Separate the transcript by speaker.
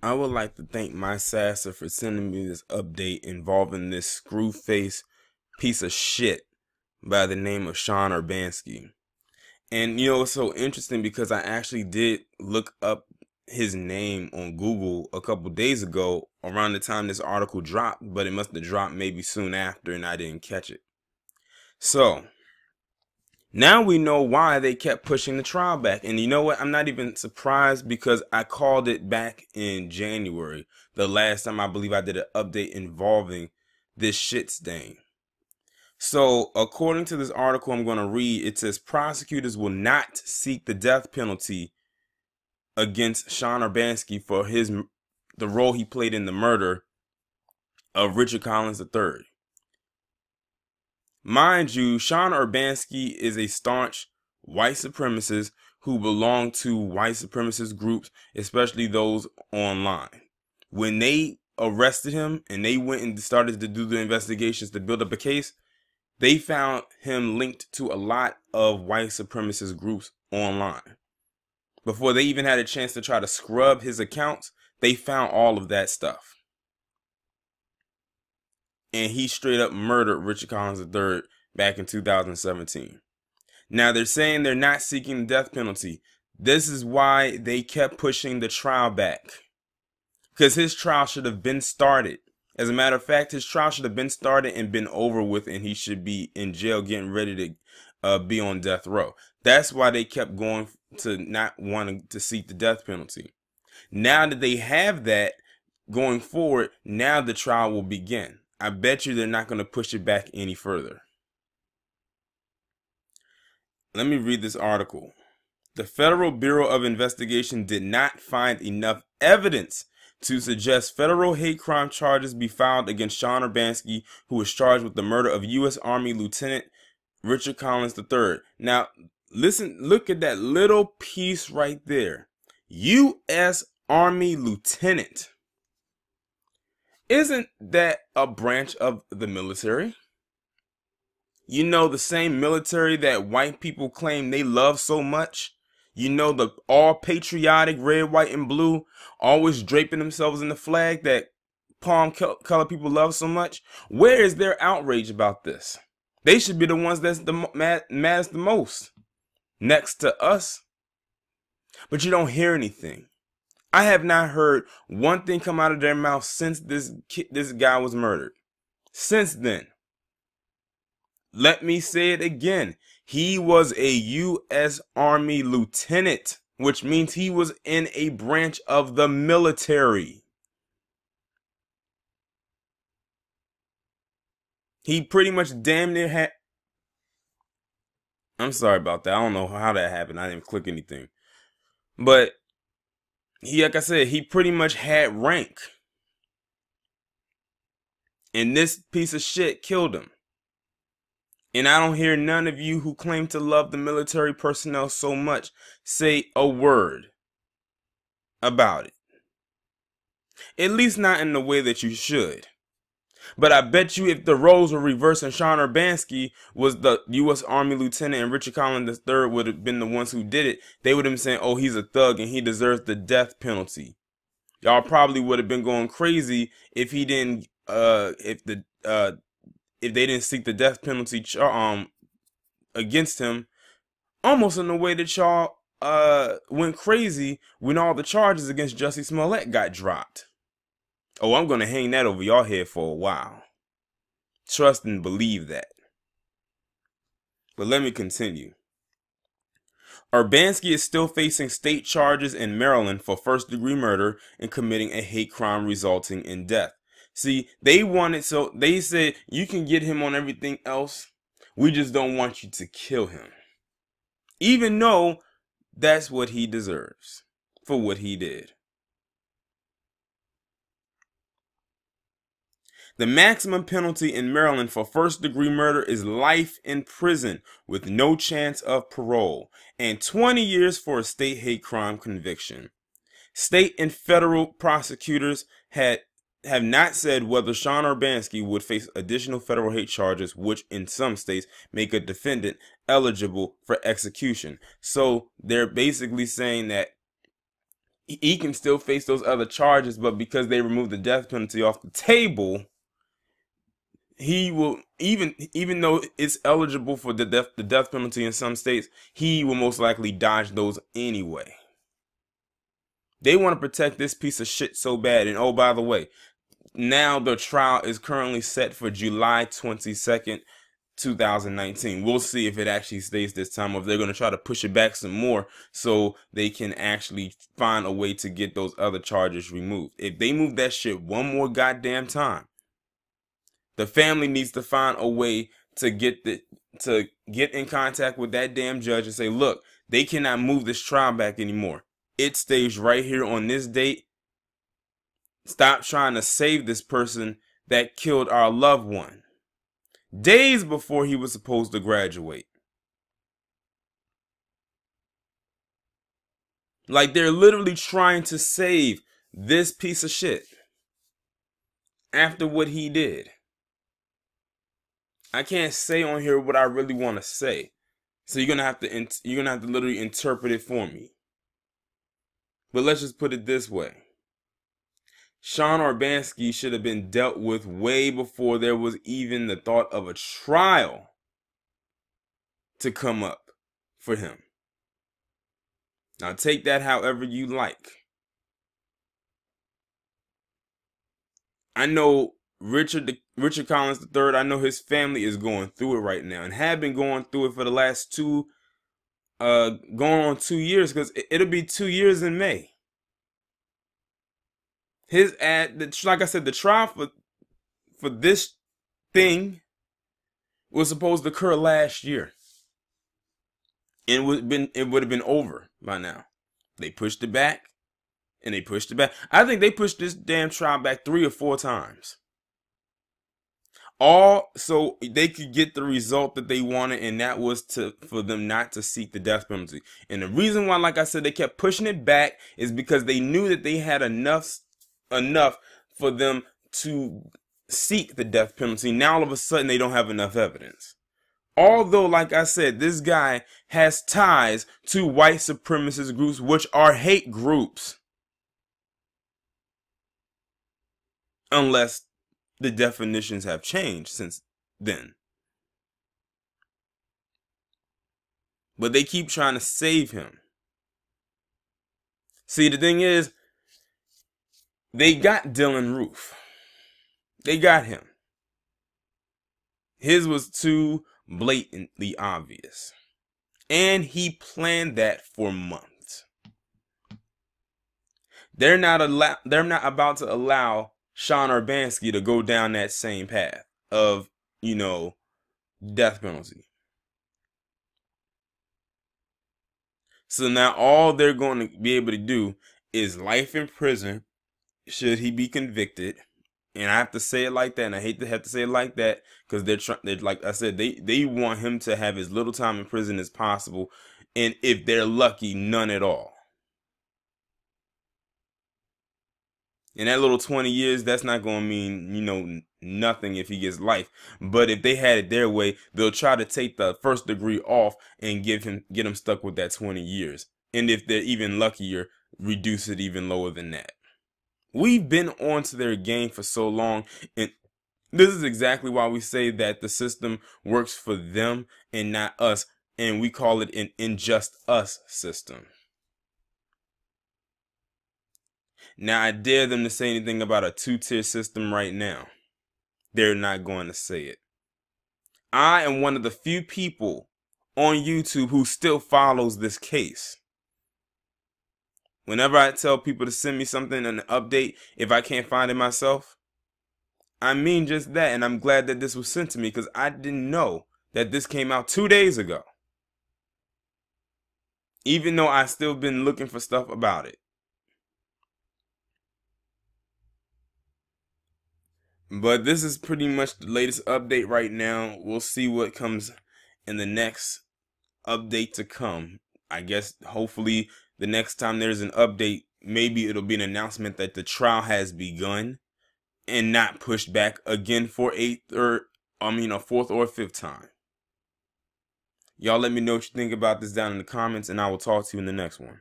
Speaker 1: I would like to thank my sasser for sending me this update involving this screw-face piece of shit by the name of Sean Urbanski. And it's so interesting because I actually did look up his name on Google a couple days ago around the time this article dropped, but it must have dropped maybe soon after and I didn't catch it. So now we know why they kept pushing the trial back. And you know what? I'm not even surprised because I called it back in January. The last time I believe I did an update involving this shit stain. So according to this article I'm going to read, it says prosecutors will not seek the death penalty against Sean Urbanski for the role he played in the murder of Richard Collins III. Mind you, Sean Urbanski is a staunch white supremacist who belong to white supremacist groups, especially those online. When they arrested him and they went and started to do the investigations to build up a case, they found him linked to a lot of white supremacist groups online. Before they even had a chance to try to scrub his accounts, they found all of that stuff. And he straight up murdered Richard Collins III back in 2017. Now they're saying they're not seeking the death penalty. This is why they kept pushing the trial back. Because his trial should have been started. As a matter of fact, his trial should have been started and been over with, and he should be in jail getting ready to be on death row. That's why they kept going to not wanting to seek the death penalty. Now that they have that going forward, now the trial will begin. I bet you they're not going to push it back any further. Let me read this article. The Federal Bureau of Investigation did not find enough evidence to suggest federal hate crime charges be filed against Sean Urbanski, who was charged with the murder of U.S. Army Lieutenant Richard Collins III. Now, listen, look at that little piece right there. U.S. Army Lieutenant. Isn't that a branch of the military? You know, the same military that white people claim they love so much. You know, the all patriotic red, white, and blue, always draping themselves in the flag that palm color people love so much. Where is their outrage about this? They should be the ones that's the maddest the most, next to us. But you don't hear anything. I have not heard one thing come out of their mouth since this guy was murdered. Since then. Let me say it again. He was a U.S. Army lieutenant, which means he was in a branch of the military. He pretty much damn near had... I'm sorry about that. I don't know how that happened. I didn't click anything. But like I said, he pretty much had rank. And this piece of shit killed him. And I don't hear none of you who claim to love the military personnel so much say a word about it. At least not in the way that you should. But I bet you if the roles were reversed and Sean Urbanski was the U.S. Army Lieutenant and Richard Collins III would have been the ones who did it, they would have been saying, oh, he's a thug and he deserves the death penalty. Y'all probably would have been going crazy if he didn't, if they didn't seek the death penalty against him, almost in the way that y'all went crazy when all the charges against Jussie Smollett got dropped. Oh, I'm going to hang that over y'all head for a while. Trust and believe that. But let me continue. Urbanski is still facing state charges in Maryland for first-degree murder and committing a hate crime resulting in death. See, they said you can get him on everything else. We just don't want you to kill him. Even though that's what he deserves for what he did. The maximum penalty in Maryland for first-degree murder is life in prison with no chance of parole and 20 years for a state hate crime conviction. State and federal prosecutors have not said whether Sean Urbanski would face additional federal hate charges, which in some states make a defendant eligible for execution. So they're basically saying that he can still face those other charges, but because they removed the death penalty off the table, he will, even though it's eligible for the death penalty in some states, he will most likely dodge those anyway. They want to protect this piece of shit so bad. And oh, by the way, now the trial is currently set for July 22nd, 2019. We'll see if it actually stays this time, or if they're going to try to push it back some more so they can actually find a way to get those other charges removed. If they move that shit one more goddamn time, the family needs to find a way to get in contact with that damn judge and say, look, they cannot move this trial back anymore. It stays right here on this date. Stop trying to save this person that killed our loved one days before he was supposed to graduate. Like, they're literally trying to save this piece of shit after what he did. I can't say on here what I really want to say, so you're gonna have to literally interpret it for me. But let's just put it this way. Sean Urbanski should have been dealt with way before there was even the thought of a trial to come up for him. Now take that however you like. I know Richard Collins III, I know his family is going through it right now and have been going through it for the last going on 2 years, because it'll be 2 years in May. Like I said, the trial for this thing was supposed to occur last year. It would have been over by now. They pushed it back, and they pushed it back. I think they pushed this damn trial back 3 or 4 times. All so they could get the result that they wanted, and that was for them not to seek the death penalty. And the reason why, like I said, they kept pushing it back is because they knew that they had enough for them to seek the death penalty. Now all of a sudden they don't have enough evidence. Although, like I said, this guy has ties to white supremacist groups, which are hate groups. Unless the definitions have changed since then. But they keep trying to save him. See, the thing is, they got Dylan Roof. They got him. His was too blatantly obvious. And he planned that for months. They're not about to allow Sean Urbanski to go down that same path of, death penalty. So now all they're going to be able to do is life in prison should he be convicted. And I have to say it like that, and I hate to have to say it like that, because they're like I said, they want him to have as little time in prison as possible, and if they're lucky, none at all. And that little 20 years, that's not going to mean, nothing if he gets life. But if they had it their way, they'll try to take the first degree off and get him stuck with that 20 years. And if they're even luckier, reduce it even lower than that. We've been on to their game for so long, and this is exactly why we say that the system works for them and not us, and we call it an unjust us system. Now, I dare them to say anything about a 2-tier system right now. They're not going to say it. I am one of the few people on YouTube who still follows this case. Whenever I tell people to send me something, an update, if I can't find it myself, I mean just that. And I'm glad that this was sent to me, because I didn't know that this came out 2 days ago. Even though I still been looking for stuff about it. But this is pretty much the latest update right now. We'll see what comes in the next update to come. I guess hopefully the next time there's an update, maybe it'll be an announcement that the trial has begun and not pushed back again for a fourth or fifth time. Y'all let me know what you think about this down in the comments, and I will talk to you in the next one.